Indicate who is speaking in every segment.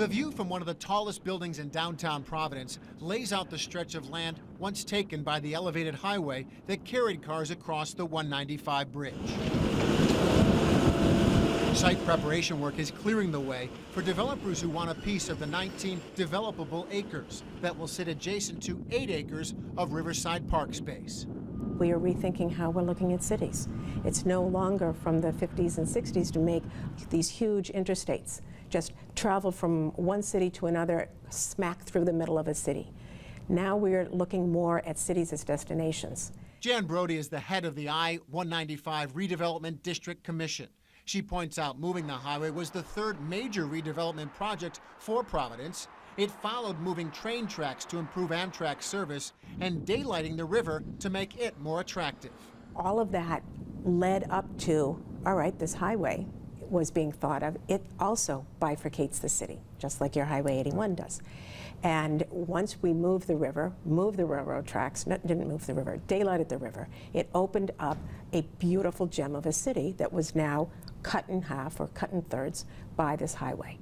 Speaker 1: The view from one of the tallest buildings in downtown Providence lays out the stretch of land once taken by the elevated highway that carried cars across the 195 bridge. Site preparation work is clearing the way for developers who want a piece of the 19 developable acres that will sit adjacent to 8 acres of Riverside Park space.
Speaker 2: We are rethinking how we're looking at cities. It's no longer from the 50s and 60s to make these huge interstates, just travel from one city to another, smack through the middle of a city. Now we're looking more at cities as destinations.
Speaker 1: Jan Brody is the head of the I-195 Redevelopment District Commission. She points out moving the highway was the third major redevelopment project for Providence. It followed moving train tracks to improve Amtrak service and daylighting the river to make it more attractive.
Speaker 2: All of that led up to, all right, this highway was being thought of. It also bifurcates the city, just like your Highway 81 does. And once we moved the river, moved the railroad tracks, didn't move the river, daylighted the river, it opened up a beautiful gem of a city that was now cut in half or cut in thirds by this highway.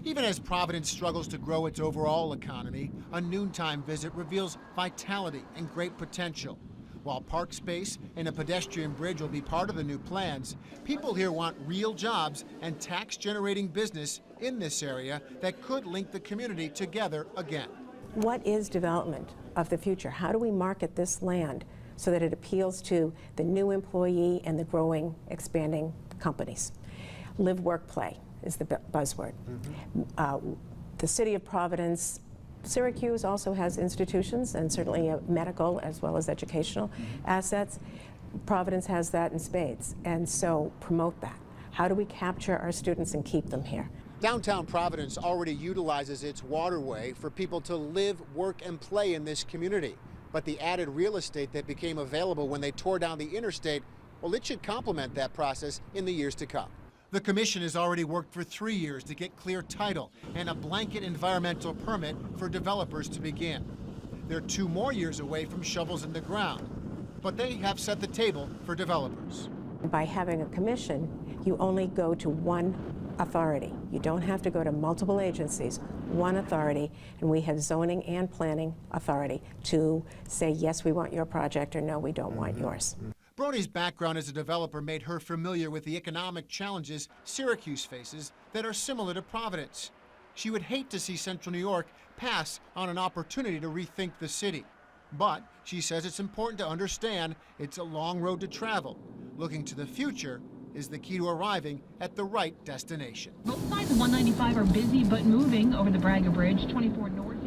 Speaker 1: Even as Providence struggles to grow its overall economy, a noontime visit reveals vitality and great potential. While park space and a pedestrian bridge will be part of the new plans, people here want real jobs and tax-generating business in this area that could link the community together again.
Speaker 2: What is development of the future? How do we market this land so that it appeals to the new employee and the growing, expanding companies? Live, work, play is the buzzword. The city of Providence, Syracuse also has institutions and certainly medical as well as educational assets. Providence has that in spades, and so promote that. How do we capture our students and keep them here?
Speaker 1: Downtown Providence already utilizes its waterway for people to live, work, and play in this community. But the added real estate that became available when they tore down the interstate, well, it should complement that process in the years to come. The commission has already worked for 3 years to get clear title and a blanket environmental permit for developers to begin. They're 2 more years away from shovels in the ground, but they have set the table for developers.
Speaker 2: By having a commission, you only go to one authority. You don't have to go to multiple agencies, one authority, and we have zoning and planning authority to say, yes, we want your project, or no, we don't want yours.
Speaker 1: Brody's background as a developer made her familiar with the economic challenges Syracuse faces that are similar to Providence. She would hate to see Central New York pass on an opportunity to rethink the city. But she says it's important to understand it's a long road to travel. Looking to the future is the key to arriving at the right destination.
Speaker 3: Both sides of 195 are busy but moving over the Braga Bridge, 24 north.